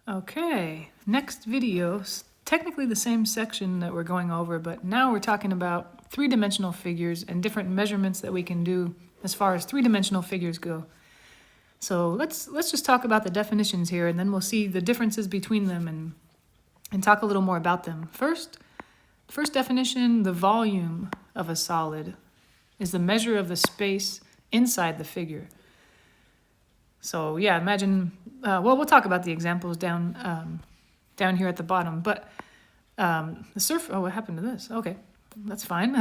Okay, next video, technically the same section that we're going over, but now we're talking about three-dimensional figures and different measurements that we can do as far as three-dimensional figures go. So let's just talk about the definitions here, and then we'll see the differences between them and talk a little more about them. First definition, the volume of a solid is the measure of the space inside the figure. So yeah, imagine, well, we'll talk about the examples down here at the bottom, but what happened to this? Okay, that's fine.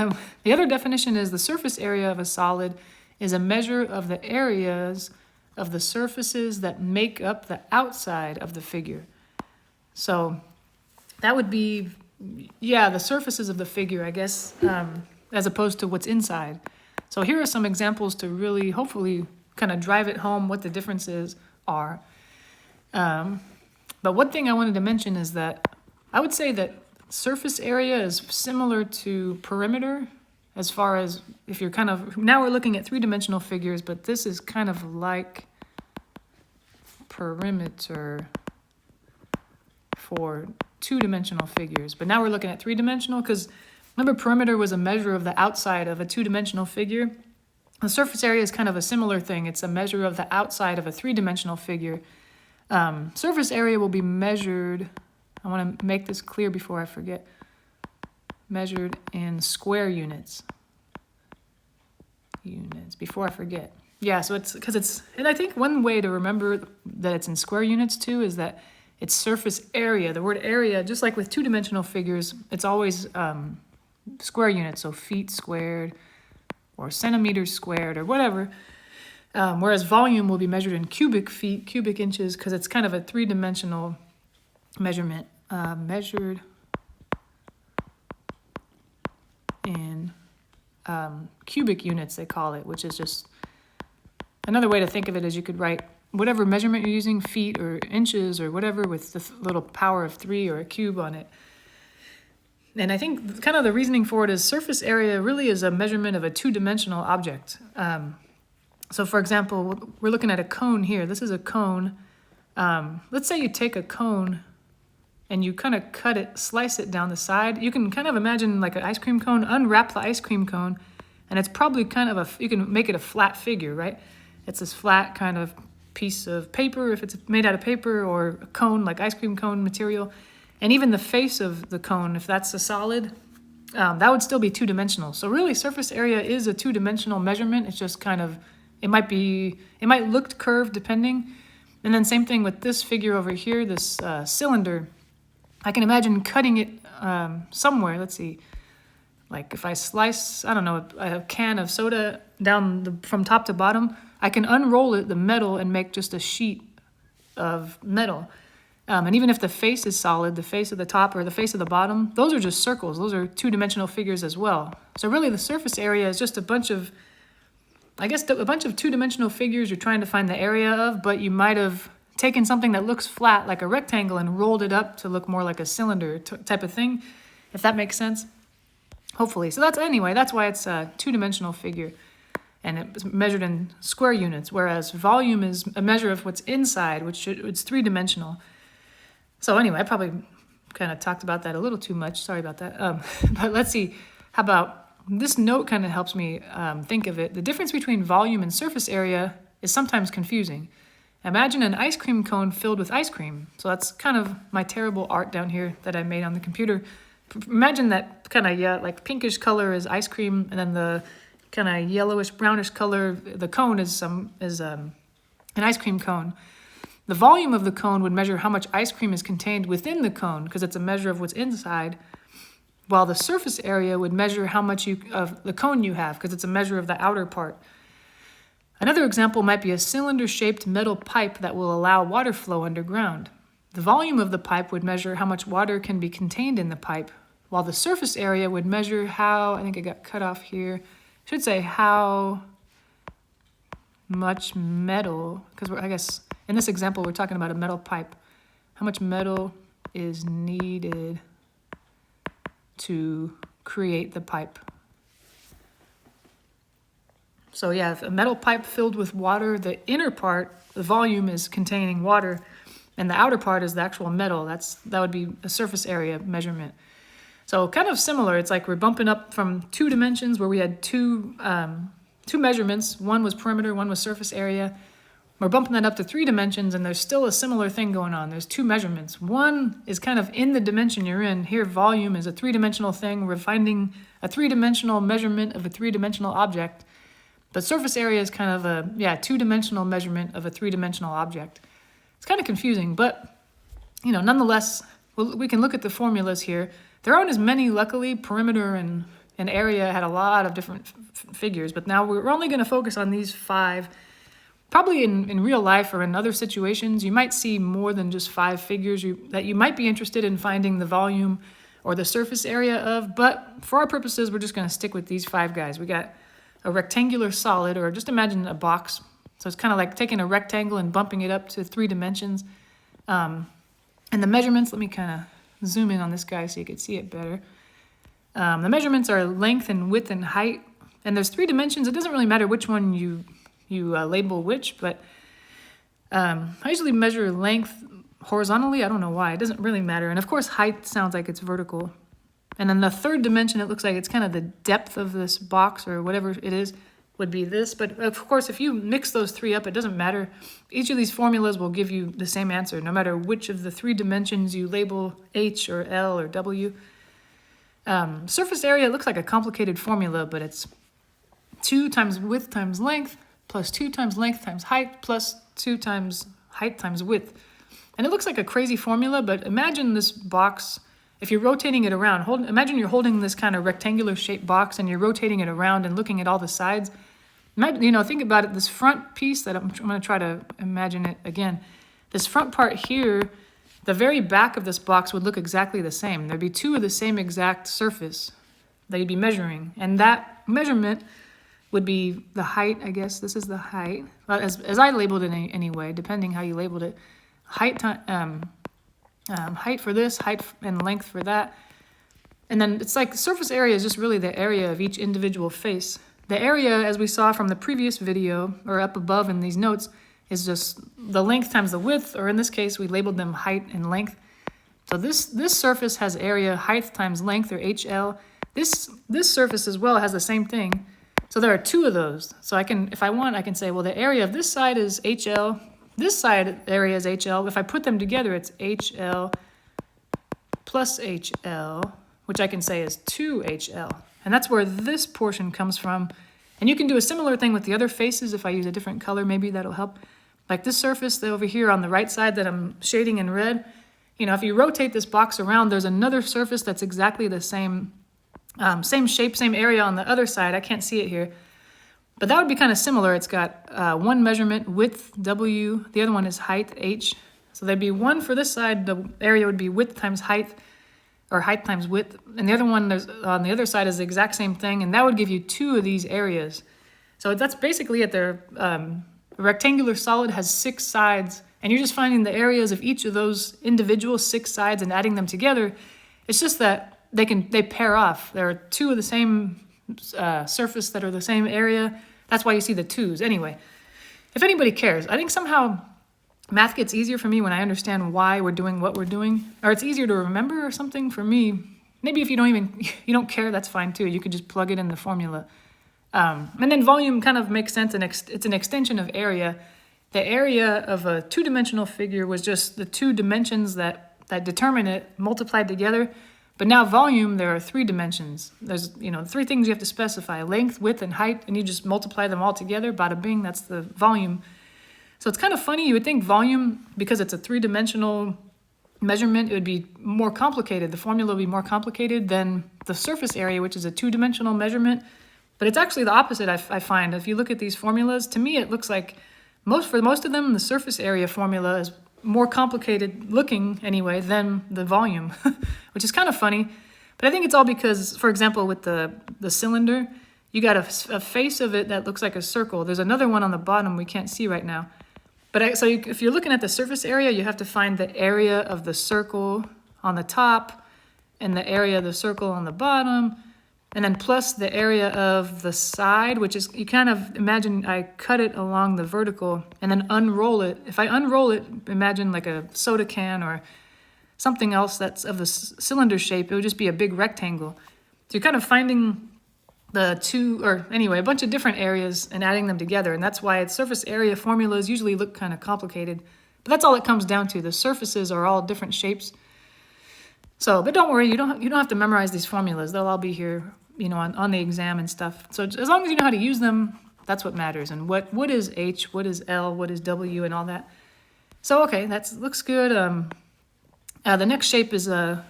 The other definition is the surface area of a solid is a measure of the areas of the surfaces that make up the outside of the figure. So that would be, yeah, the surfaces of the figure, I guess, as opposed to what's inside. So here are some examples to really, hopefully, kind of drive it home what the differences are. But one thing I wanted to mention is that I would say that surface area is similar to perimeter as far as if you're kind of, now we're looking at three-dimensional figures, but this is kind of like perimeter for two-dimensional figures. But now we're looking at three-dimensional because remember perimeter was a measure of the outside of a two-dimensional figure. The surface area is kind of a similar thing. It's a measure of the outside of a three-dimensional figure. Surface area will be measured, I want to make this clear before I forget, measured in square units. Before I forget. Yeah, so it's, because it's, and I think one way to remember that it's in square units too is that it's surface area. The word area, just like with two-dimensional figures, it's always square units, so feet squared, or centimeters squared, or whatever. Whereas volume will be measured in cubic feet, cubic inches, because it's kind of a three-dimensional measurement, measured in cubic units, they call it, which is just another way to think of it is you could write whatever measurement you're using, feet or inches or whatever, with the little power of 3 or a cube on it. And I think kind of the reasoning for it is surface area really is a measurement of a two-dimensional object. So for example, we're looking at a cone here. This is a cone. Let's say you take a cone and you kind of cut it, slice it down the side. You can kind of imagine like an ice cream cone, unwrap the ice cream cone, and it's probably kind of you can make it a flat figure, right? It's this flat kind of piece of paper, if it's made out of paper, or a cone, like ice cream cone material. And even the face of the cone, if that's a solid, that would still be two-dimensional. So really, surface area is a two-dimensional measurement. It's just kind of, it might look curved depending. And then same thing with this figure over here, this cylinder. I can imagine cutting it somewhere. Let's see, like if I slice, I don't know, a can of soda down from top to bottom, I can unroll it, the metal, and make just a sheet of metal. And even if the face is solid, the face of the top or the face of the bottom, those are just circles. Those are two-dimensional figures as well. So really the surface area is just a bunch of, I guess, a bunch of two-dimensional figures you're trying to find the area of, but you might have taken something that looks flat like a rectangle and rolled it up to look more like a cylinder type of thing, if that makes sense. Hopefully. So that's why it's a two-dimensional figure. And it's measured in square units, whereas volume is a measure of what's inside, it's three-dimensional. So anyway, I probably kind of talked about that a little too much. Sorry about that. But let's see. How about this note kind of helps me think of it. The difference between volume and surface area is sometimes confusing. Imagine an ice cream cone filled with ice cream. So that's kind of my terrible art down here that I made on the computer. Imagine that kind of, like pinkish color is ice cream, and then the kind of yellowish brownish color, the cone is an ice cream cone. The volume of the cone would measure how much ice cream is contained within the cone, because it's a measure of what's inside, while the surface area would measure how much of the cone you have, because it's a measure of the outer part. Another example might be a cylinder-shaped metal pipe that will allow water flow underground. The volume of the pipe would measure how much water can be contained in the pipe, while the surface area would measure how, I think I got cut off here, I should say how much metal, because I guess in this example we're talking about a metal pipe, how much metal is needed to create the pipe. So yeah, if a metal pipe filled with water, the inner part, the volume is containing water, And the outer part is the actual metal. That would be a surface area measurement. So kind of similar. It's like we're bumping up from 2 dimensions where we had two measurements. One was perimeter, one was surface area. We're bumping that up to 3 dimensions, and there's still a similar thing going on. There's 2 measurements. One is kind of in the dimension you're in. Here, volume is a 3-dimensional thing. We're finding a 3-dimensional measurement of a 3-dimensional object. But surface area is kind of a 2-dimensional measurement of a 3-dimensional object. It's kind of confusing, but nonetheless, we can look at the formulas here. There aren't as many, luckily. Perimeter and area had a lot of different figures, but now we're only going to focus on these 5. Probably in real life or in other situations, you might see more than just 5 figures that you might be interested in finding the volume or the surface area of, but for our purposes, we're just going to stick with these 5 guys. We got a rectangular solid, or just imagine a box. So it's kind of like taking a rectangle and bumping it up to 3 dimensions. And the measurements, let me kind of zoom in on this guy so you can see it better. The measurements are length and width and height. And there's 3 dimensions. It doesn't really matter which one you label which, but I usually measure length horizontally. I don't know why. It doesn't really matter. And of course, height sounds like it's vertical. And then the 3rd dimension, it looks like it's kind of the depth of this box or whatever it is, would be this. But of course, if you mix those 3 up, it doesn't matter. Each of these formulas will give you the same answer, no matter which of the 3 dimensions you label H or L or W. Surface area looks like a complicated formula, but it's 2 times width times length plus 2 times length times height plus 2 times height times width. And it looks like a crazy formula, but imagine this box. If you're rotating it around, imagine you're holding this kind of rectangular shaped box and you're rotating it around and looking at all the sides. Think about it, this front piece that I'm going to try to imagine it again. This front part here, the very back of this box would look exactly the same. There'd be 2 of the same exact surface that you'd be measuring. And that measurement would be the height, I guess. This is the height, as I labeled it anyway, depending how you labeled it. Height for this, height and length for that. And then it's like surface area is just really the area of each individual face. The area, as we saw from the previous video, or up above in these notes, is just the length times the width, or in this case, we labeled them height and length. So this surface has area, height times length, or HL. This surface as well has the same thing. So there are 2 of those. So if I want, I can say, well, the area of this side is HL. This side area is HL. If I put them together, it's HL plus HL, which I can say is 2HL. And that's where this portion comes from. And you can do a similar thing with the other faces. If I use a different color, maybe that'll help. Like this surface over here on the right side that I'm shading in red, if you rotate this box around, there's another surface that's exactly the same shape, same area on the other side. I can't see it here. But that would be kind of similar. It's got 1 measurement, width, W. The other one is height, H. So there'd be 1 for this side. The area would be width times height, or height times width. And the other one on the other side is the exact same thing. And that would give you 2 of these areas. So that's basically it. The rectangular solid has 6 sides. And you're just finding the areas of each of those individual 6 sides and adding them together. It's just that they pair off. There are 2 of the same surface that are the same area. That's why you see the 2s. Anyway, if anybody cares, I think somehow math gets easier for me when I understand why we're doing what we're doing, or it's easier to remember or something for me. Maybe if you don't care, that's fine too. You could just plug it in the formula. And then volume kind of makes sense, and it's an extension of area. The area of a 2-dimensional figure was just the 2 dimensions that determine it multiplied together. But now volume, there are 3 dimensions. There's 3 things you have to specify: length, width, and height, and you just multiply them all together. Bada bing, that's the volume. So it's kind of funny. You would think volume, because it's a 3-dimensional measurement, it would be more complicated. The formula would be more complicated than the surface area, which is a 2-dimensional measurement. But it's actually the opposite, I find. If you look at these formulas, to me it looks like for most of them, the surface area formula is more complicated looking anyway than the volume, which is kind of funny. But I think it's all because, for example, with the cylinder, you got a face of it that looks like a circle. There's another one on the bottom we can't see right now. But if you're looking at the surface area, you have to find the area of the circle on the top and the area of the circle on the bottom. and then plus the area of the side, which is, you kind of imagine I cut it along the vertical and then unroll it. If I unroll it, imagine like a soda can or something else that's of a cylinder shape, it would just be a big rectangle. So you're kind of finding the two, or anyway, a bunch of different areas and adding them together. And that's why its surface area formulas usually look kind of complicated. But that's all it comes down to. The surfaces are all different shapes. So, but don't worry, you don't have to memorize these formulas. They'll all be here, on the exam and stuff. So as long as you know how to use them, that's what matters. And what is H, what is L, what is W, and all that. So okay, that looks good. The next shape is a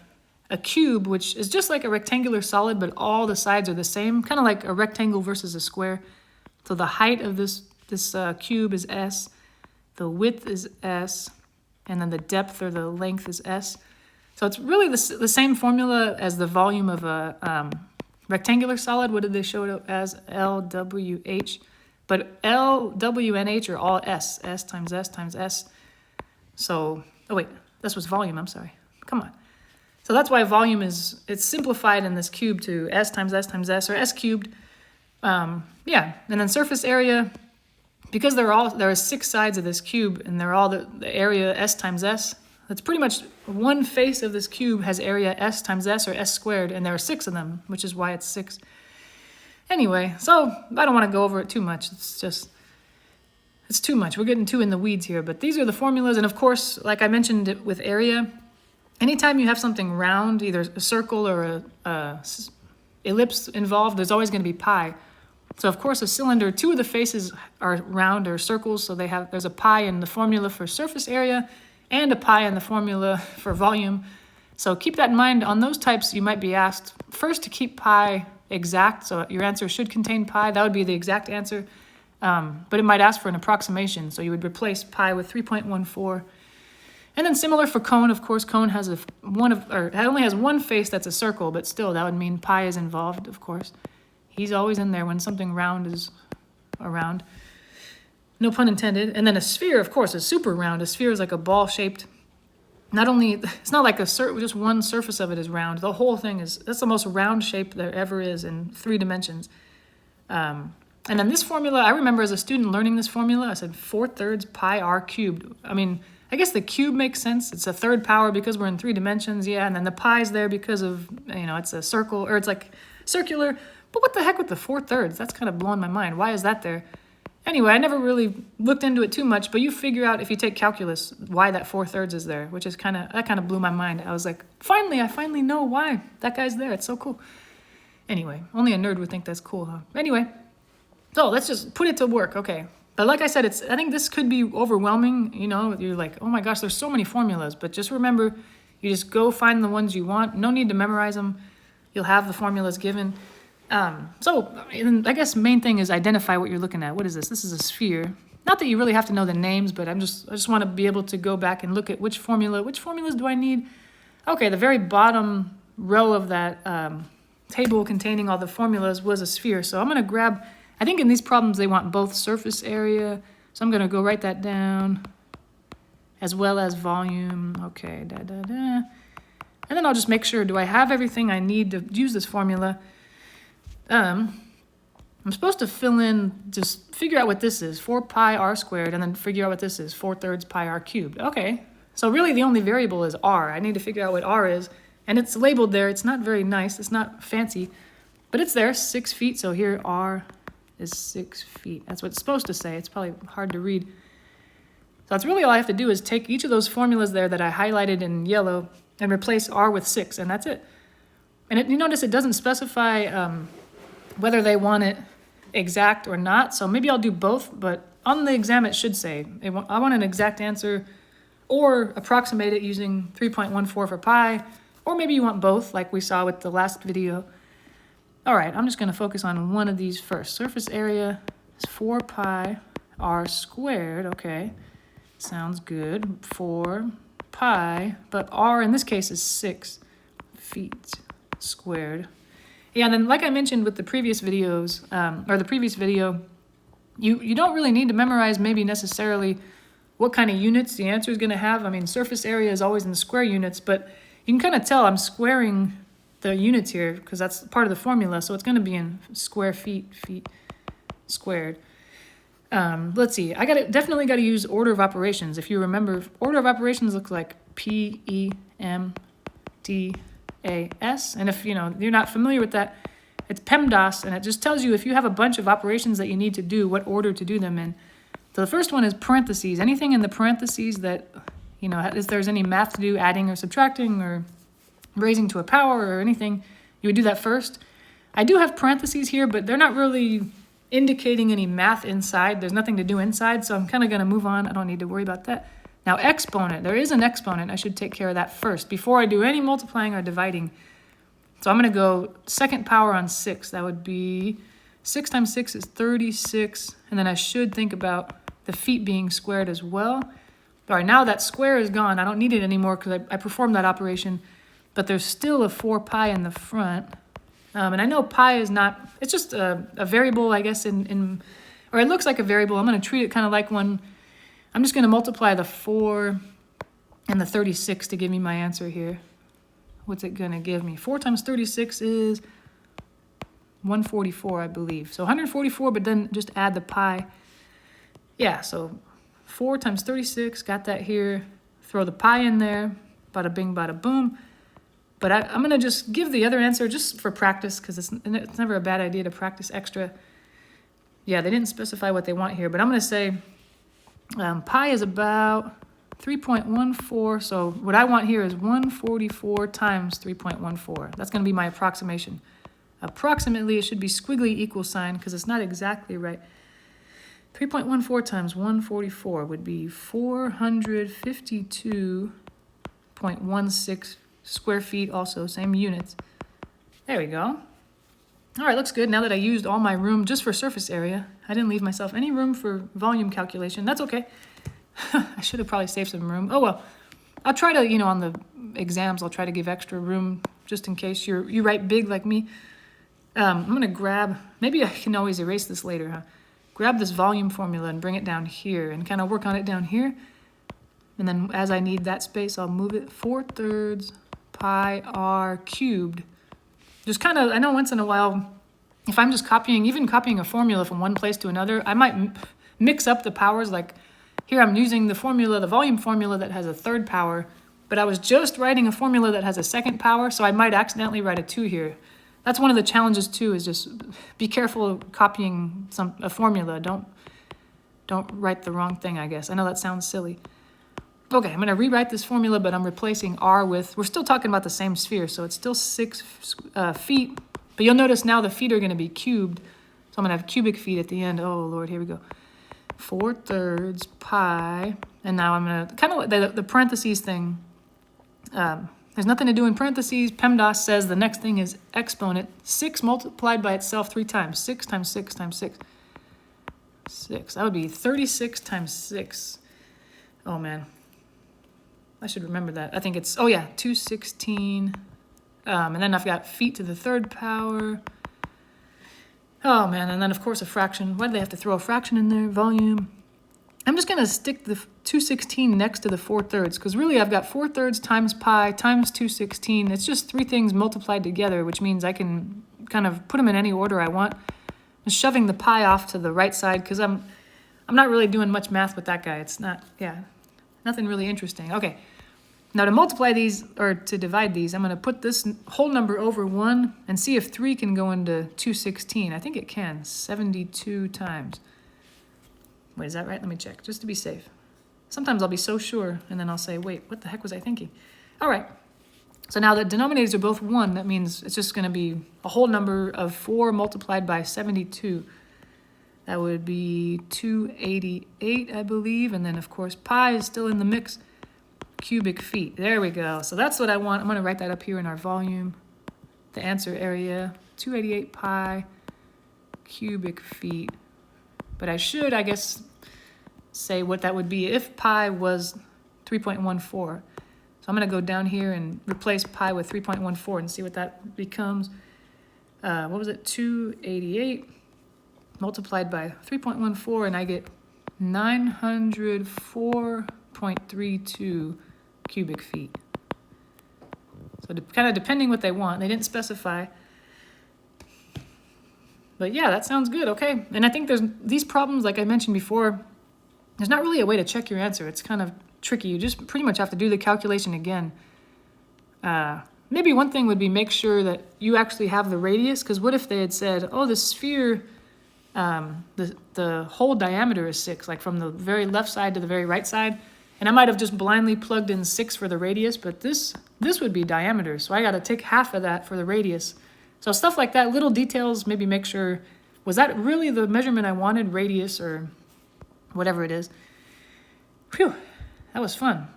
cube, which is just like a rectangular solid, but all the sides are the same, kind of like a rectangle versus a square. So the height of this cube is S, the width is S, and then the depth or the length is S. So it's really the same formula as the volume of a rectangular solid. What did they show it as? L, W, H. But L, W, and H are all S. S times S times S. So, oh wait, this was volume, I'm sorry. Come on. So that's why volume it's simplified in this cube to S times S times S, or S cubed. Yeah, and then surface area, because there are 6 sides of this cube, and they're all the area S times S. That's pretty much one face of this cube has area S times S, or S squared, and there are 6 of them, which is why it's 6. Anyway, so I don't want to go over it too much. It's too much. We're getting too in the weeds here, but these are the formulas. And of course, like I mentioned with area, anytime you have something round, either a circle or a ellipse involved, there's always going to be pi. So of course, a cylinder, 2 of the faces are round or circles, so there's a pi in the formula for surface area and a pi in the formula for volume. So keep that in mind. On those types, you might be asked first to keep pi exact, so your answer should contain pi. That would be the exact answer, but it might ask for an approximation, so you would replace pi with 3.14. And then similar for cone, of course, cone has it only has one face that's a circle, but still that would mean pi is involved, of course. He's always in there when something round is around. No pun intended. And then a sphere, of course, is super round. A sphere is like a ball-shaped. It's not like just one surface of it is round. The whole thing that's the most round shape there ever is in 3 dimensions. And then this formula, I remember as a student learning this formula, I said 4/3 pi r cubed. I mean, I guess the cube makes sense. It's a third power because we're in 3 dimensions, yeah. And then the pi's there because of, it's a circle, or it's like circular. But what the heck with the 4/3? That's kind of blowing my mind. Why is that there? Anyway, I never really looked into it too much, but you figure out if you take calculus why that 4/3 is there, which is that kind of blew my mind. I was like, I finally know why that guy's there. It's so cool. Anyway, only a nerd would think that's cool, huh? Anyway, so let's just put it to work, okay. But like I said, I think this could be overwhelming. You're like, oh my gosh, there's so many formulas. But just remember, you just go find the ones you want. No need to memorize them. You'll have the formulas given. I guess main thing is identify what you're looking at. What is this? This is a sphere. Not that you really have to know the names, but I just want to be able to go back and look at which formulas do I need? Okay, the very bottom row of that table containing all the formulas was a sphere. So I'm going to grab, I think in these problems they want both surface area. So I'm going to go write that down as well as volume. Okay, And then I'll just make sure, do I have everything I need to use this formula? I'm supposed to just figure out what this is, 4 pi r squared, and then figure out what this is, 4/3 pi r cubed. Okay, so really the only variable is r. I need to figure out what r is, and it's labeled there. It's not very nice, it's not fancy, but it's there, 6 feet, so here r is 6 feet. That's what it's supposed to say. It's probably hard to read. So that's really all I have to do is take each of those formulas there that I highlighted in yellow and replace r with 6, and that's it. And you notice it doesn't specify whether they want it exact or not. So maybe I'll do both, but on the exam it should say, I want an exact answer, or approximate it using 3.14 for pi, or maybe you want both like we saw with the last video. All right, I'm just going to focus on one of these first. Surface area is 4 pi r squared, okay. Sounds good, 4 pi, but r in this case is 6 feet squared. Yeah, and then like I mentioned with the previous videos, or the previous video, you don't really need to memorize maybe necessarily what kind of units the answer is going to have. I mean, surface area is always in square units, but you can kind of tell I'm squaring the units here because that's part of the formula. So it's going to be in square feet squared. Let's see. Definitely got to use order of operations. If you remember, order of operations looks like PEMDAS. And if you're not familiar with that, it's PEMDAS, and it just tells you if you have a bunch of operations that you need to do, what order to do them in. So the first one is parentheses. Anything in the parentheses that, if there's any math to do, adding or subtracting or raising to a power or anything, you would do that first. I do have parentheses here, but they're not really indicating any math inside. There's nothing to do inside, so I'm kind of going to move on. I don't need to worry about that. Now, exponent. There is an exponent. I should take care of that first before I do any multiplying or dividing. So I'm going to go second power on 6. That would be 6 times 6 is 36. And then I should think about the feet being squared as well. All right, now that square is gone. I don't need it anymore because I performed that operation. But there's still a 4 pi in the front. And I know pi is not, it's just a variable, I guess, or it looks like a variable. I'm going to treat it kind of like one. I'm just going to multiply the 4 and the 36 to give me my answer here. What's it going to give me? 4 times 36 is 144, I believe. So 144, but then just add the pi. Yeah, so 4 times 36, got that here. Throw the pi in there. Bada bing, bada boom. But I'm going to just give the other answer just for practice because it's never a bad idea to practice extra. Yeah, they didn't specify what they want here, but I'm going to say pi is about 3.14. So what I want here is 144 times 3.14. That's going to be my approximation. Approximately, it should be squiggly equal sign because it's not exactly right. 3.14 times 144 would be 452.16 square feet, also same units. There we go. All right, looks good. Now that I used all my room just for surface area, I didn't leave myself any room for volume calculation. That's okay. I should have probably saved some room. Oh well, I'll try to, on the exams, I'll try to give extra room just in case you write big like me. I'm gonna grab, maybe I can always erase this later, huh? Grab this volume formula and bring it down here and kind of work on it down here. And then as I need that space, I'll move it 4/3 pi r cubed. Just kind of, I know once in a while, if I'm just even copying a formula from one place to another, I might mix up the powers. Like here I'm using the volume formula that has a 3rd power, but I was just writing a formula that has a 2nd power, so I might accidentally write a 2 here. That's one of the challenges too, is just be careful of copying a formula. Don't write the wrong thing, I guess. I know that sounds silly. Okay, I'm going to rewrite this formula, but I'm replacing r with, we're still talking about the same sphere, so it's still 6 feet. But you'll notice now the feet are going to be cubed, so I'm going to have cubic feet at the end. Oh, Lord, here we go. 4/3 pi, and now I'm going to, kind of the parentheses thing. There's nothing to do in parentheses. PEMDAS says the next thing is exponent. 6 multiplied by itself 3 times. 6 times 6 times 6. 6. That would be 36 times 6. Oh, man. I should remember that. I think it's, 216. And then I've got feet to the 3rd power. Oh, man. And then, of course, a fraction. Why do they have to throw a fraction in there? Volume. I'm just going to stick the 216 next to the 4/3 because really I've got 4/3 times pi times 216. It's just 3 things multiplied together, which means I can kind of put them in any order I want. I'm shoving the pi off to the right side because I'm not really doing much math with that guy. It's not, nothing really interesting. Okay. Now to multiply these, or to divide these, I'm going to put this whole number over 1 and see if 3 can go into 216. I think it can, 72 times. Wait, is that right? Let me check, just to be safe. Sometimes I'll be so sure, and then I'll say, wait, what the heck was I thinking? All right. So now the denominators are both 1. That means it's just going to be a whole number of 4 multiplied by 72. That would be 288, I believe. And then, of course, pi is still in the mix. Cubic feet. There we go. So that's what I want. I'm going to write that up here in our volume. The answer area, 288 pi cubic feet. But I should, I guess, say what that would be if pi was 3.14. So I'm going to go down here and replace pi with 3.14 and see what that becomes. What was it? 288 multiplied by 3.14, and I get 904.32 cubic feet. So kind of depending what they want. They didn't specify. But yeah, that sounds good. Okay. And I think there's these problems, like I mentioned before, there's not really a way to check your answer. It's kind of tricky. You just pretty much have to do the calculation again. Maybe one thing would be make sure that you actually have the radius, because what if they had said, oh, the sphere, the whole diameter is 6, like from the very left side to the very right side, and I might have just blindly plugged in 6 for the radius, but this would be diameter, so I got to take half of that for the radius. So stuff like that, little details, maybe make sure, was that really the measurement I wanted, radius or whatever it is. Phew, that was fun.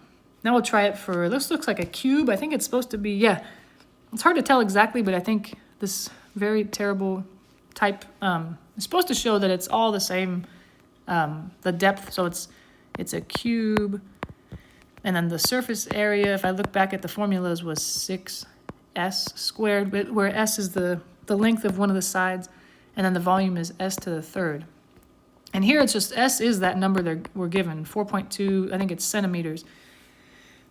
Now we'll try it for, this looks like a cube. I think it's supposed to be, yeah. It's hard to tell exactly, but I think this very terrible type is supposed to show that it's all the same, the depth. So it's a cube. And then the surface area, if I look back at the formulas, was 6s squared, but where s is the length of one of the sides, and then the volume is s to the third. And here it's just s is that number that we're given, 4.2, I think it's centimeters.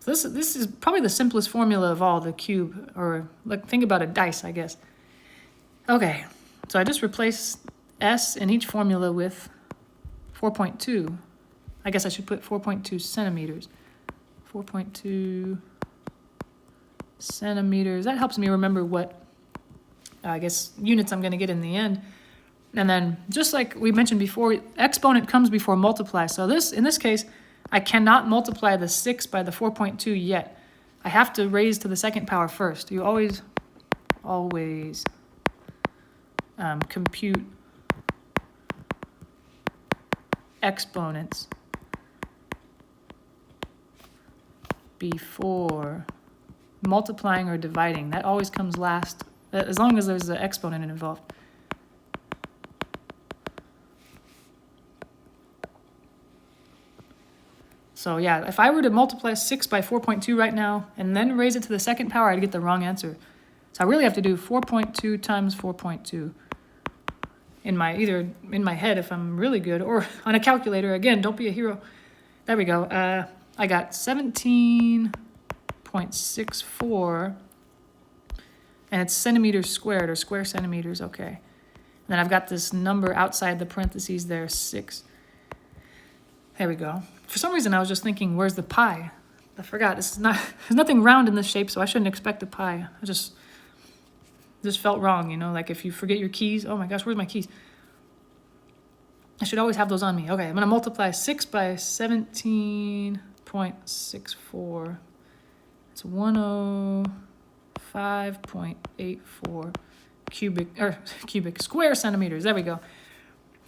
So this is probably the simplest formula of all, the cube, or like think about a dice, I guess. Okay, so I just replace s in each formula with 4.2. I guess I should put 4.2 centimeters. 4.2 centimeters. That helps me remember what, I guess, units I'm going to get in the end. And then, just like we mentioned before, exponent comes before multiply. So in this case, I cannot multiply the 6 by the 4.2 yet. I have to raise to the second power first. You always compute exponents before multiplying or dividing. That always comes last, as long as there's an exponent involved. So yeah, if I were to multiply 6 by 4.2 right now and then raise it to the second power, I'd get the wrong answer. So I really have to do 4.2 times 4.2 either in my head if I'm really good, or on a calculator. Again, don't be a hero. There we go. I got 17.64, and it's centimeters squared, or square centimeters, okay. And then I've got this number outside the parentheses there, 6. There we go. For some reason, I was just thinking, where's the pi? I forgot. There's nothing round in this shape, so I shouldn't expect a pi. I just felt wrong, you know, like if you forget your keys. Oh my gosh, where's my keys? I should always have those on me. Okay, I'm going to multiply 6 by 17.64. It's 105.84 cubic square centimeters. There we go.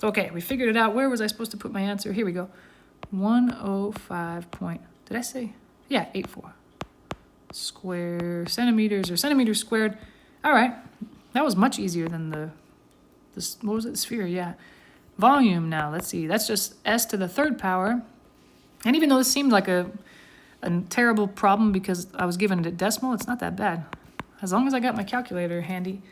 Okay, we figured it out. Where was I supposed to put my answer? Here we go. 105 point, did I say? Yeah, 84 square centimeters, or centimeters squared. All right, that was much easier than what was it, sphere, yeah. Volume now, let's see, that's just s to the third power. And even though this seemed like a terrible problem because I was given it a decimal, it's not that bad, as long as I got my calculator handy.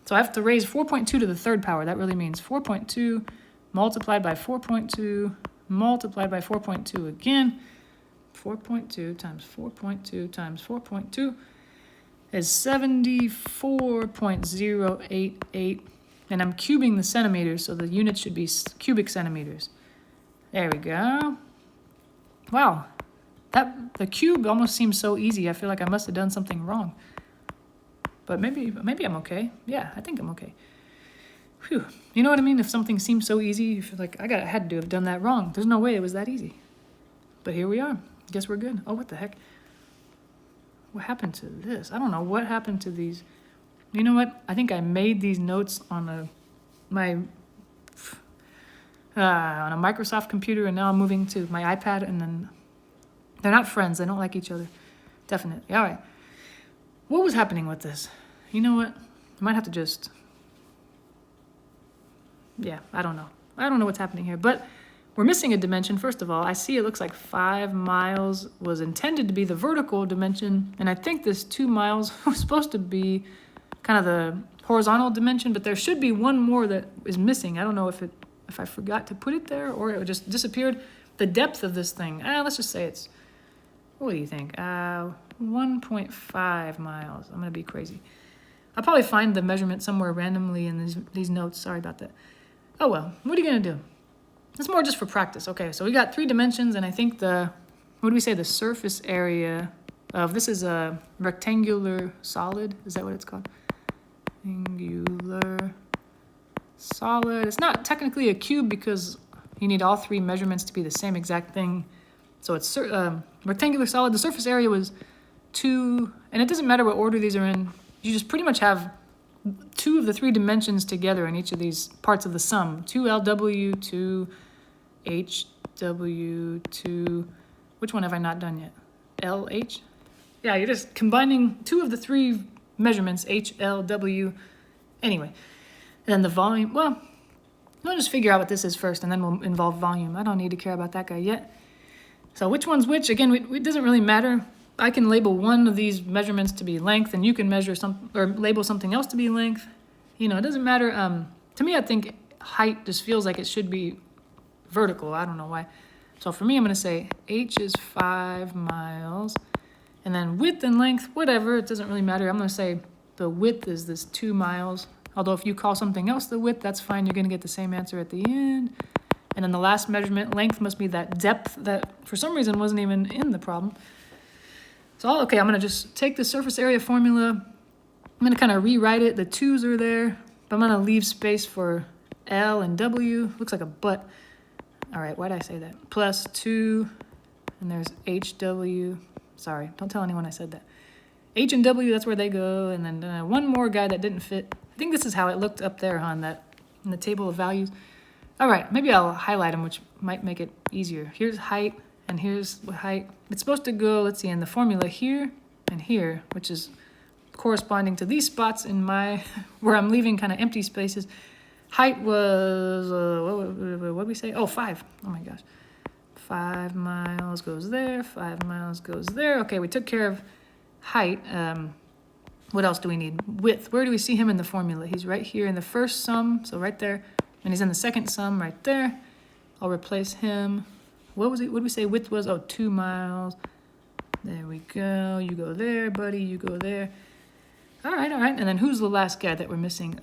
So I have to raise 4.2 to the third power. That really means 4.2 multiplied by 4.2 multiplied by 4.2 again. 4.2 times 4.2 times 4.2 is 74.088. And I'm cubing the centimeters, so the unit should be cubic centimeters. There we go. Wow, the cube almost seems so easy. I feel like I must have done something wrong. But maybe I'm okay. Yeah, I think I'm okay. Whew. You know what I mean? If something seems so easy, you feel like I had to have done that wrong. There's no way it was that easy. But here we are. Guess we're good. Oh, what the heck? What happened to this? I don't know what happened to these. You know what? I think I made these notes on a Microsoft computer, and now I'm moving to my iPad, and then they're not friends. They don't like each other. Definitely. All right. What was happening with this? You know what? I might have to just... Yeah, I don't know. I don't know what's happening here, but we're missing a dimension. First of all, I see it looks like 5 miles was intended to be the vertical dimension, and I think this 2 miles was supposed to be kind of the horizontal dimension, but there should be one more that is missing. I don't know if I forgot to put it there or it just disappeared. The depth of this thing, let's just say it's, what do you think? 1 1.5 miles. I'm gonna be crazy. I'll probably find the measurement somewhere randomly in these notes. Sorry about that. Oh well, what are you gonna do? It's more just for practice. Okay, so we got 3 dimensions, and I think what do we say, the surface area of, this is a rectangular solid. Is that what it's called? Rectangular solid. It's not technically a cube because you need all 3 measurements to be the same exact thing. So it's rectangular solid. The surface area was 2, and it doesn't matter what order these are in. You just pretty much have 2 of the 3 dimensions together in each of these parts of the sum. 2LW, 2HW, 2, which one have I not done yet? LH? Yeah, you're just combining 2 of the 3 measurements, H, L, W. Anyway, and then the volume, well, I'll just figure out what this is first, and then we'll involve volume. I don't need to care about that guy yet. So which one's which? Again, it doesn't really matter. I can label one of these measurements to be length, and you can measure label something else to be length. You know, it doesn't matter. To me, I think height just feels like it should be vertical. I don't know why. So for me, I'm going to say H is 5 miles, and then width and length, whatever, it doesn't really matter. I'm going to say the width is this 2 miles. Although if you call something else the width, that's fine. You're going to get the same answer at the end. And then the last measurement, length, must be that depth that for some reason wasn't even in the problem. So, okay, I'm going to just take the surface area formula. I'm going to kind of rewrite it. The 2's are there, but I'm going to leave space for L and W. Looks like a but. All right, why did I say that? Plus 2, and there's HW. Sorry, don't tell anyone I said that. H and W, that's where they go. And then one more guy that didn't fit. I think this is how it looked up there on that in the table of values. All right, maybe I'll highlight them, which might make it easier. Here's height, and here's what height. It's supposed to go, let's see, in the formula here and here, which is corresponding to these spots in my, where I'm leaving kind of empty spaces. Height was, what did we say? Oh, 5. Oh my gosh. 5 miles goes there, 5 miles goes there. Okay, we took care of height. What else do we need? Width. Where do we see him in the formula? He's right here in the first sum, so right there. And he's in the second sum right there. I'll replace him. What was it? What did we say width was? Oh, 2 miles. There we go. You go there, buddy. You go there. All right, all right. And then who's the last guy that we're missing?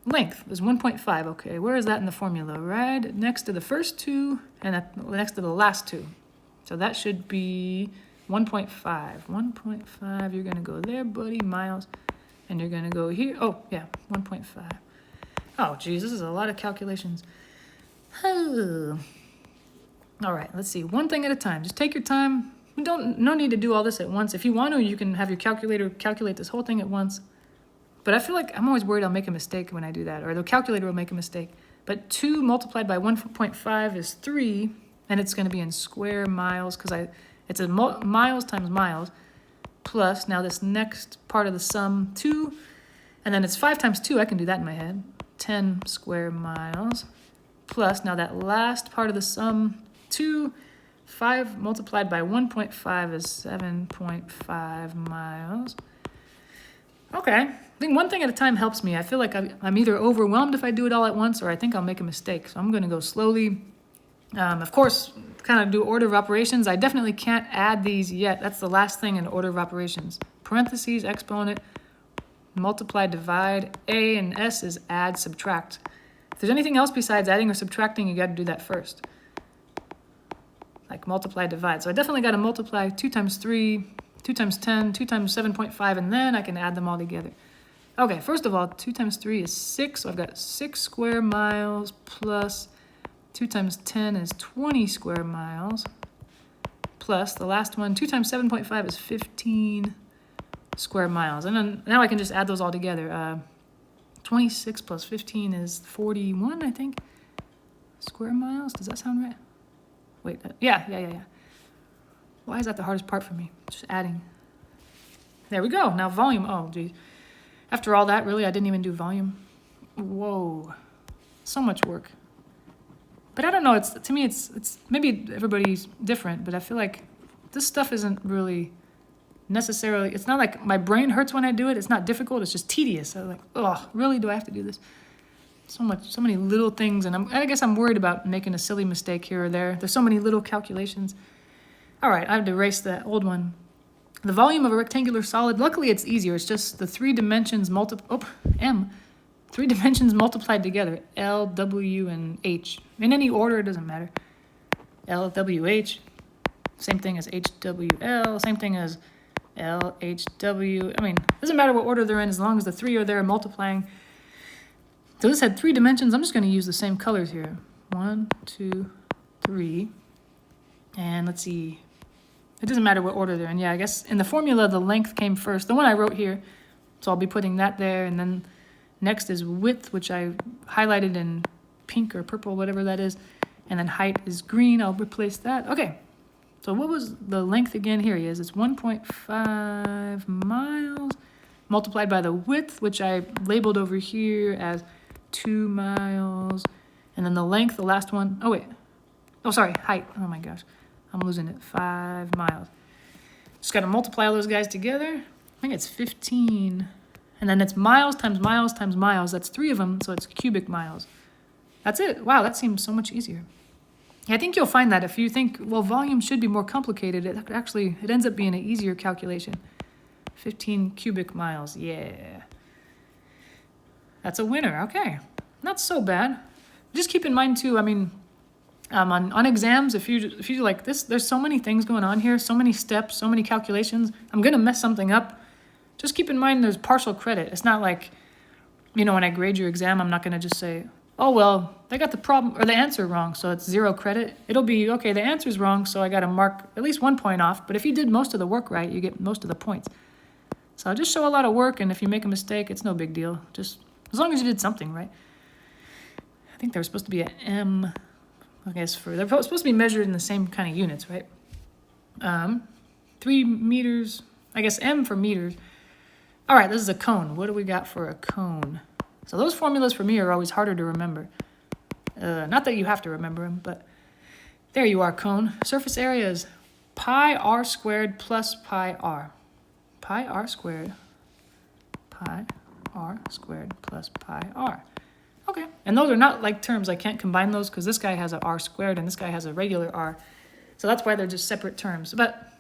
Length is 1.5. Okay, where is that in the formula? Right next to the first 2 and next to the last 2. So that should be 1.5. 1.5. You're going to go there, buddy, miles. And you're going to go here. Oh, yeah, 1.5. Oh, geez, this is a lot of calculations. Oh. All right, let's see. One thing at a time. Just take your time. No need to do all this at once. If you want to, you can have your calculator calculate this whole thing at once. But I feel like I'm always worried I'll make a mistake when I do that, or the calculator will make a mistake. But 2 multiplied by 1.5 is 3, and it's going to be in square miles because it's a miles times miles, plus now this next part of the sum, 2, and then it's 5 times 2. I can do that in my head. 10 square miles, plus now that last part of the sum, 2, 5 multiplied by 1.5 is 7.5 miles. Okay, I think one thing at a time helps me. I feel like I'm either overwhelmed if I do it all at once, or I think I'll make a mistake. So I'm going to go slowly. Of course, kind of do order of operations. I definitely can't add these yet. That's the last thing in order of operations. Parentheses, exponent, multiply, divide. A and S is add, subtract. If there's anything else besides adding or subtracting, you got to do that first. Like multiply, divide. So I definitely got to multiply 2 times 3, 2 times 10, 2 times 7.5, and then I can add them all together. Okay, first of all, 2 times 3 is 6, so I've got 6 square miles plus 2 times 10 is 20 square miles, plus the last one, 2 times 7.5 is 15 square miles. And then now I can just add those all together. 26 plus 15 is 41, I think, square miles. Does that sound right? Wait, yeah. Why is that the hardest part for me? Just adding. There we go. Now volume. Oh, geez. After all that, really, I didn't even do volume. Whoa. So much work. But I don't know. To me, it's maybe everybody's different, but I feel like this stuff isn't really necessarily, it's not like my brain hurts when I do it. It's not difficult. It's just tedious. I'm like, oh, really? Do I have to do this? So many little things, and I guess I'm worried about making a silly mistake here or there. There's so many little calculations. All right, I have to erase that old one. The volume of a rectangular solid, luckily it's easier. It's just the 3 dimensions M. 3 dimensions multiplied together. L, W, and H. In any order, it doesn't matter. L, W, H. Same thing as H, W, L. Same thing as L, H, W. I mean, it doesn't matter what order they're in as long as the 3 are there multiplying. So this had 3 dimensions. I'm just going to use the same colors here. 1, 2, 3. And let's see. It doesn't matter what order they're in. Yeah, I guess in the formula, the length came first. The one I wrote here. So I'll be putting that there. And then next is width, which I highlighted in pink or purple, whatever that is. And then height is green. I'll replace that. Okay. So what was the length again? Here he is. It's 1.5 miles multiplied by the width, which I labeled over here as 2 miles. And then the length, the last one. Oh, wait. Oh, sorry. Height. Oh, my gosh. I'm losing it. 5 miles. Just got to multiply all those guys together. I think it's 15. And then it's miles times miles times miles. That's 3 of them, so it's cubic miles. That's it. Wow, that seems so much easier. Yeah, I think you'll find that if you think, well, volume should be more complicated, it ends up being an easier calculation. 15 cubic miles. Yeah. That's a winner. Okay. Not so bad. Just keep in mind, too, I mean, on exams, if you do like this, there's so many things going on here, so many steps, so many calculations. I'm going to mess something up. Just keep in mind there's partial credit. It's not like, when I grade your exam, I'm not going to just say, oh, well, they got the problem or the answer wrong, so it's 0 credit. It'll be, okay, the answer's wrong, so I got to mark at least 1 point off. But if you did most of the work right, you get most of the points. So I'll just show a lot of work, and if you make a mistake, it's no big deal. Just as long as you did something right. I think they're supposed to be an M. I guess they're supposed to be measured in the same kind of units, right? 3 meters. I guess M for meters. All right, this is a cone. What do we got for a cone? So those formulas for me are always harder to remember. Not that you have to remember them, but there you are, cone. Surface area is pi r squared plus pi r. Pi r squared plus pi r. Okay, and those are not like terms. I can't combine those because this guy has an r squared and this guy has a regular r. So that's why they're just separate terms, but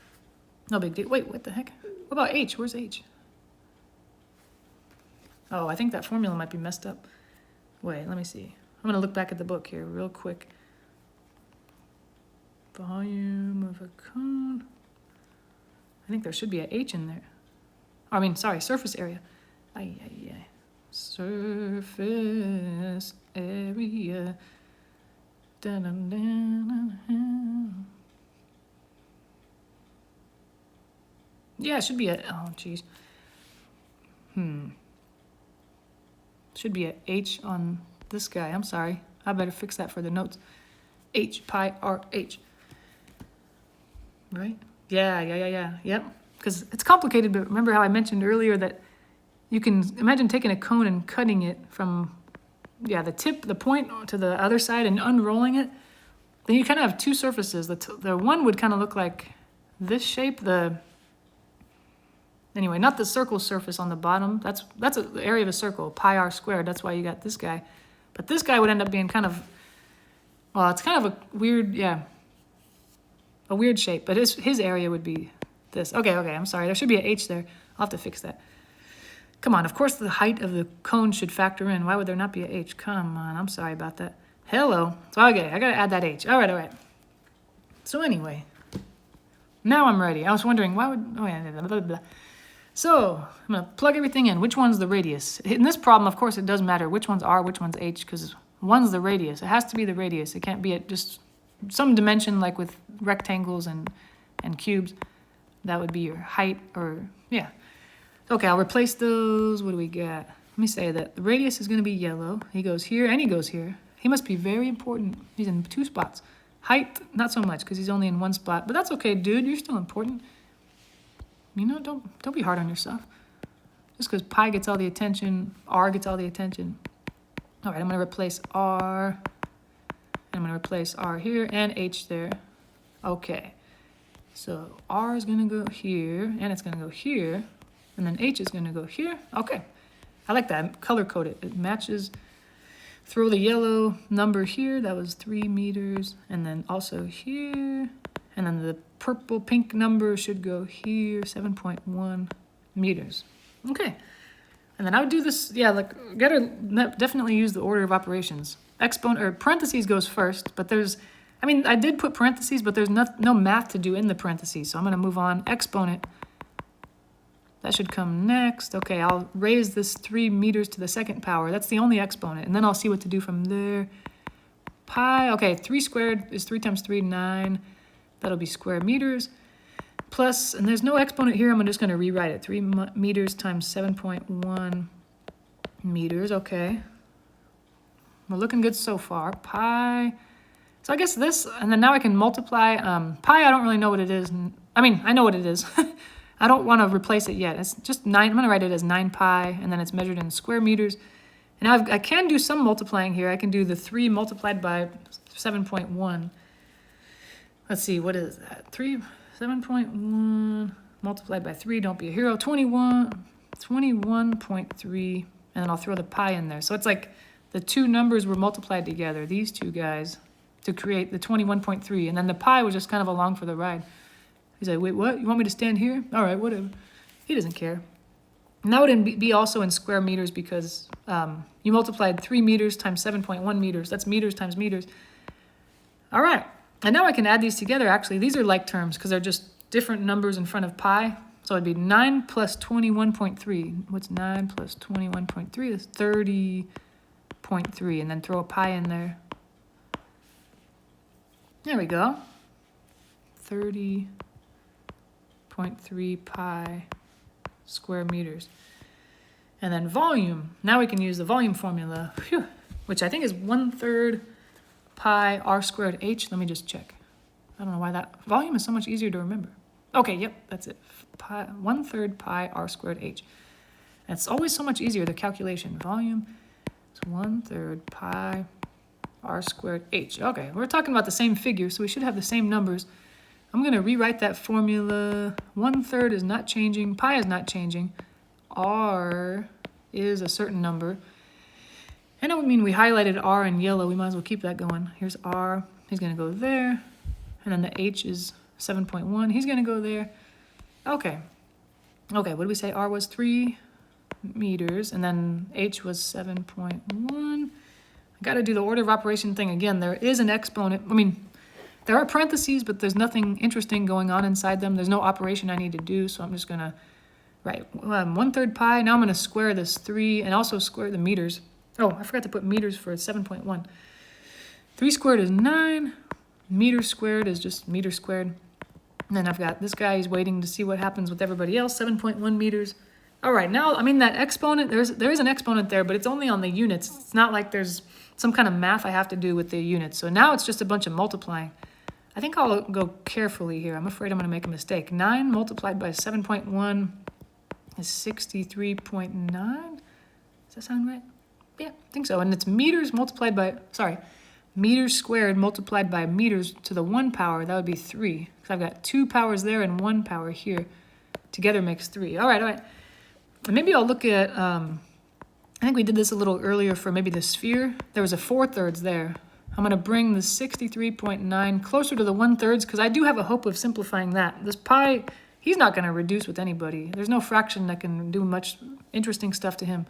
no big deal. Wait, what the heck? What about h? Where's h? Oh, I think that formula might be messed up. Wait, let me see. I'm going to look back at the book here real quick. Volume of a cone. I think there should be a h in there. I mean, sorry, surface area. Surface area. Yeah, it should be a, oh, geez. Should be a H on this guy. I'm sorry. I better fix that for the notes. H, pi, R, H. Right? Yeah. Yep. Because it's complicated, but remember how I mentioned earlier that you can imagine taking a cone and cutting it from, the tip, the point to the other side and unrolling it. Then you kind of have 2 surfaces. The one would kind of look like this shape, anyway, not the circle surface on the bottom. That's the area of a circle, pi r squared. That's why you got this guy. But this guy would end up being kind of, well, it's kind of a weird, a weird shape. But his area would be this. Okay, I'm sorry. There should be an H there. I'll have to fix that. Come on, of course the height of the cone should factor in. Why would there not be an H? Come on, I'm sorry about that. Hello. So, okay, I got to add that H. All right. So anyway, now I'm ready. I was wondering, why would, blah, blah, blah. So I'm going to plug everything in. Which one's the radius? In this problem, of course, it does matter which one's R, which one's H, because one's the radius. It has to be the radius. It can't be at just some dimension like with rectangles and cubes. That would be your height or, Okay, I'll replace those. What do we got? Let me say that the radius is going to be yellow. He goes here and he goes here. He must be very important. He's in 2 spots. Height, not so much because he's only in 1 spot. But that's okay, dude. You're still important. Don't be hard on yourself. Just because pi gets all the attention, r gets all the attention. All right, I'm going to replace r. I'm going to replace r here and h there. Okay. So r is going to go here, and it's going to go here. And then H is going to go here. Okay. I like that. Color code it. It matches. Throw the yellow number here. That was 3 meters. And then also here. And then the purple pink number should go here, 7.1 meters. Okay. And then I would do this, yeah, like, gotta definitely use the order of operations. Exponent, or parentheses goes first, but there's, I mean, I did put parentheses, but there's no math to do in the parentheses, so I'm gonna move on. Exponent, that should come next. Okay, I'll raise this 3 meters to the second power. That's the only exponent, and then I'll see what to do from there. Pi, okay, 3 squared is 3 times 3, 9. That'll be square meters. Plus, and there's no exponent here, I'm just gonna rewrite it. 3 meters times 7.1 meters, okay. We're looking good so far. Pi, so I guess this, and then now I can multiply. Pi, I don't really know what it is. I mean, I know what it is. I don't want to replace it yet. It's just 9, I'm going to write it as 9 pi, and then it's measured in square meters. And now I can do some multiplying here. I can do the 3 multiplied by 7.1. Let's see, what is that? 7.1 multiplied by 3, don't be a hero. 21.3, and then I'll throw the pi in there. So it's like the two numbers were multiplied together, these two guys, to create the 21.3, and then the pi was just kind of along for the ride. He's like, wait, what? You want me to stand here? All right, whatever. He doesn't care. And that would be also in square meters because you multiplied 3 meters times 7.1 meters. That's meters times meters. All right. And now I can add these together. Actually, these are like terms because they're just different numbers in front of pi. So it'd be 9 plus 21.3. What's 9 plus 21.3? That's 30.3. And then throw a pi in there. There we go. 30.3 pi square meters. And then volume. Now we can use the volume formula, which I think is 1/3 pi r squared h. Let me just check. I don't know why that volume is so much easier to remember. Okay, yep, that's it. 1/3 pi r squared h. It's always so much easier, the calculation. Volume is 1/3 pi r squared h. Okay, we're talking about the same figure, so we should have the same numbers. I'm going to rewrite that formula. 1/3 is not changing. Pi is not changing. R is a certain number. And I mean, we highlighted R in yellow. We might as well keep that going. Here's R. He's going to go there. And then the H is 7.1. He's going to go there. Okay. Okay, what did we say? R was 3 meters. And then H was 7.1. I got to do the order of operation thing again. There is an exponent. I mean, there are parentheses, but there's nothing interesting going on inside them. There's no operation I need to do, so I'm just going to write 1/3 pi. Now I'm going to square this 3 and also square the meters. Oh, I forgot to put meters for 7.1. 3 squared is 9. Meter squared is just meter squared. And then I've got this guy. He's waiting to see what happens with everybody else. 7.1 meters. All right, now, I mean, that exponent, there is an exponent there, but it's only on the units. It's not like there's some kind of math I have to do with the units. So now it's just a bunch of multiplying. I think I'll go carefully here. I'm afraid I'm going to make a mistake. 9 multiplied by 7.1 is 63.9. Does that sound right? Yeah, I think so. And it's meters multiplied by, meters squared multiplied by meters to the 1 power. That would be 3. Because I've got 2 powers there and 1 power here. Together makes 3. All right, all right. And maybe I'll look at, I think we did this a little earlier for maybe the sphere. There was a 4/3 there. I'm going to bring the 63.9 closer to the 1/3 because I do have a hope of simplifying that. This pi, he's not going to reduce with anybody. There's no fraction that can do much interesting stuff to him.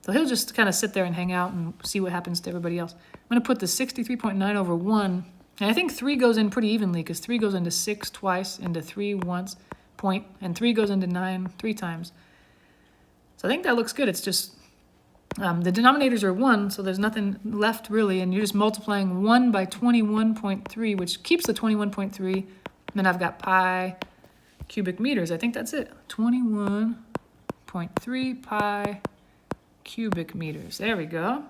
So he'll just kind of sit there and hang out and see what happens to everybody else. I'm going to put the 63.9 over 1. And I think 3 goes in pretty evenly because 3 goes into 6 twice, into 3 once, and 3 goes into 9 3 times. So I think that looks good. It's just the denominators are 1, so there's nothing left really, and you're just multiplying 1 by 21.3, which keeps the 21.3. And then I've got pi cubic meters. I think that's it. 21.3 pi cubic meters. There we go.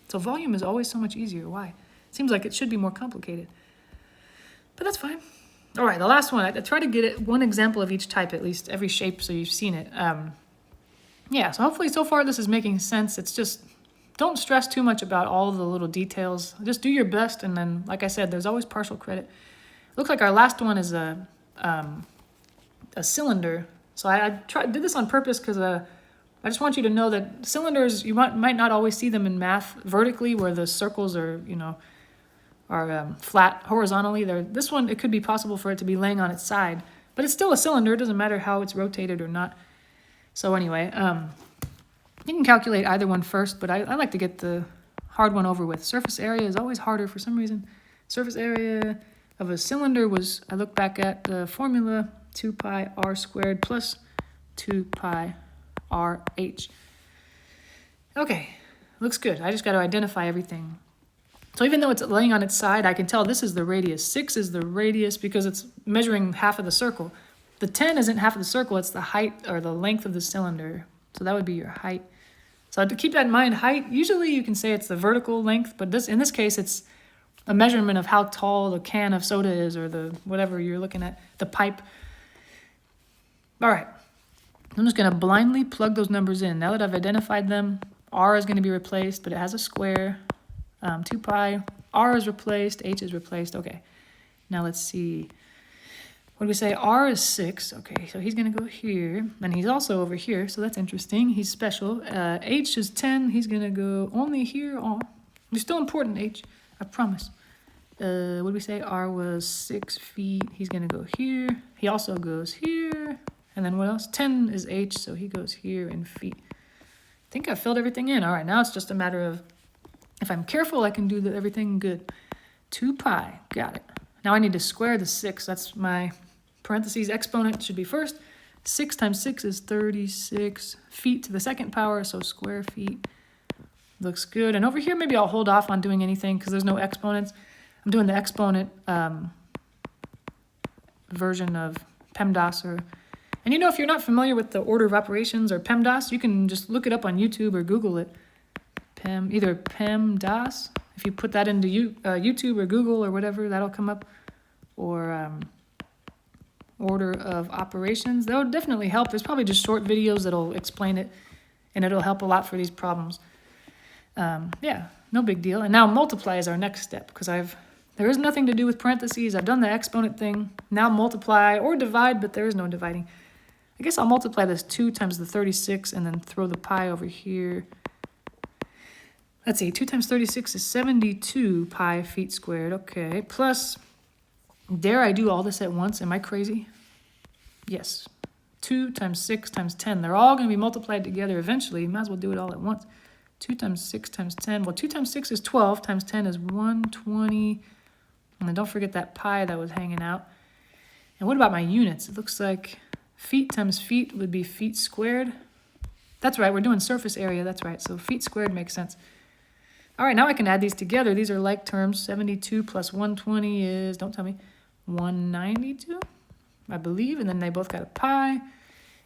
So volume is always so much easier. Why? It seems like it should be more complicated. But that's fine. All right, the last one. I try to get it one example of each type, at least every shape, so you've seen it. Yeah, so hopefully so far this is making sense. It's just, don't stress too much about all the little details. Just do your best, and then, like I said, there's always partial credit. It looks like our last one is a cylinder. So I did this on purpose because I just want you to know that cylinders, you might not always see them in math vertically where the circles are, are flat horizontally. This one, it could be possible for it to be laying on its side, but it's still a cylinder. It doesn't matter how it's rotated or not. So anyway, you can calculate either one first, but I like to get the hard one over with. Surface area is always harder for some reason. Surface area of a cylinder was, I look back at the formula, 2 pi r squared plus 2 pi r h. Okay, looks good. I just got to identify everything. So even though it's laying on its side, I can tell this is the radius. 6 is the radius because it's measuring half of the circle. The 10 isn't half of the circle, it's the height or the length of the cylinder. So that would be your height. So to keep that in mind, height, usually you can say it's the vertical length, but in this case, it's a measurement of how tall the can of soda is, or the whatever you're looking at, the pipe. All right, I'm just gonna blindly plug those numbers in. Now that I've identified them, r is gonna be replaced, but it has a square. 2 pi, r is replaced, h is replaced. Okay, now let's see. What do we say? R is 6. Okay, so he's going to go here. And he's also over here, so that's interesting. He's special. H is 10. He's going to go only here. Oh, you're still important, H. I promise. What do we say? R was 6 feet. He's going to go here. He also goes here. And then what else? 10 is H, so he goes here in feet. I think I filled everything in. All right, now it's just a matter of, if I'm careful, I can do everything good. 2 pi. Got it. Now I need to square the 6. That's my parentheses exponent should be first. 6 times 6 is 36 feet to the second power, so square feet. Looks good. And over here, maybe I'll hold off on doing anything because there's no exponents. I'm doing the exponent version of PEMDAS. And if you're not familiar with the order of operations or PEMDAS, you can just look it up on YouTube or Google it. Either PEMDAS, if you put that into YouTube or Google or whatever, that'll come up. Or order of operations. That would definitely help. There's probably just short videos that'll explain it, and it'll help a lot for these problems. Yeah, no big deal. And now multiply is our next step, because there is nothing to do with parentheses. I've done the exponent thing. Now multiply or divide, but there is no dividing. I guess I'll multiply this 2 times the 36 and then throw the pi over here. Let's see, 2 times 36 is 72 pi feet squared. Okay, plus, dare I do all this at once? Am I crazy? Yes. 2 times 6 times 10. They're all going to be multiplied together eventually. You might as well do it all at once. 2 times 6 times 10. Well, 2 times 6 is 12. Times 10 is 120. And then don't forget that pi that was hanging out. And what about my units? It looks like feet times feet would be feet squared. That's right. We're doing surface area. That's right. So feet squared makes sense. All right, now I can add these together. These are like terms. 72 plus 120 is, don't tell me, 192, I believe. And then they both got a pi.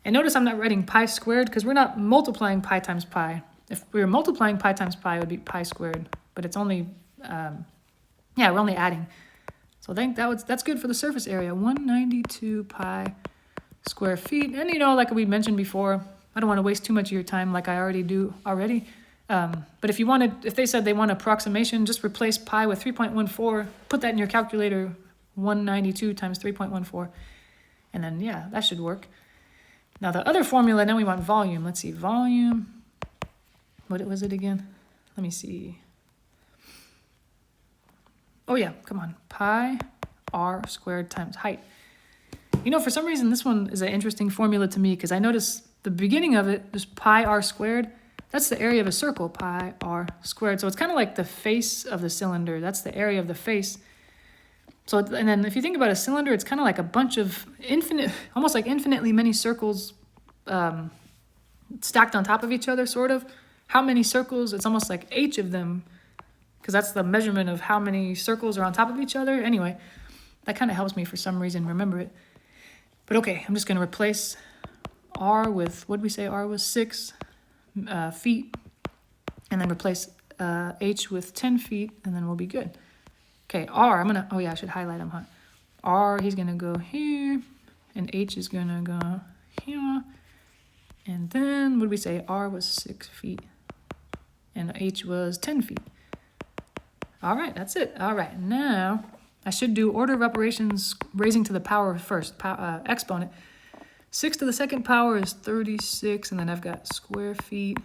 And notice I'm not writing pi squared because we're not multiplying pi times pi. If we were multiplying pi times pi, it would be pi squared. But it's only, we're only adding. So I think that's good for the surface area. 192 pi square feet. And like we mentioned before, I don't want to waste too much of your time like I already do already. But if they said they want approximation, just replace pi with 3.14, put that in your calculator, 192 times 3.14, and then, yeah, that should work. Now the other formula, now we want volume. Let's see, volume, what was it again? Let me see. Oh yeah, come on, pi r squared times height. For some reason, this one is an interesting formula to me because I noticed the beginning of it, just pi r squared, that's the area of a circle, pi r squared. So it's kind of like the face of the cylinder. That's the area of the face. So, and then if you think about a cylinder, it's kind of like a bunch of almost like infinitely many circles stacked on top of each other, sort of. How many circles? It's almost like h of them, because that's the measurement of how many circles are on top of each other. Anyway, that kind of helps me for some reason remember it. But okay, I'm just going to replace r with, what did we say r was? 6 feet, and then replace h with 10 feet, and then we'll be good. Okay, r, I should highlight him, huh? R, he's gonna go here, and h is gonna go here, and then, what did we say? R was 6 feet, and h was 10 feet. All right, that's it. All right, now, I should do order of operations raising to the power first, exponent. 6 to the second power is 36, and then I've got square feet.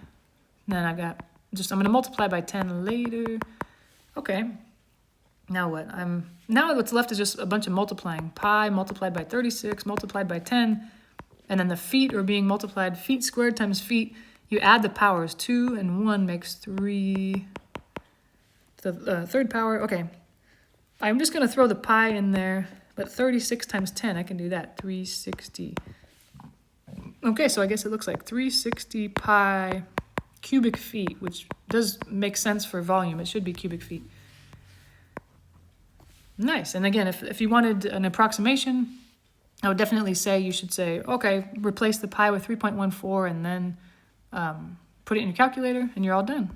And then I've got I'm going to multiply by 10 later. Okay. Now what? Now what's left is just a bunch of multiplying. Pi multiplied by 36 multiplied by 10, and then the feet are being multiplied. Feet squared times feet. You add the powers. 2 and 1 makes 3. The third power. Okay. I'm just going to throw the pi in there, but 36 times 10, I can do that. 360. Okay, so I guess it looks like 360 pi cubic feet, which does make sense for volume. It should be cubic feet. Nice. And again, if you wanted an approximation, I would definitely say you should say, okay, replace the pi with 3.14 and then put it in your calculator and you're all done.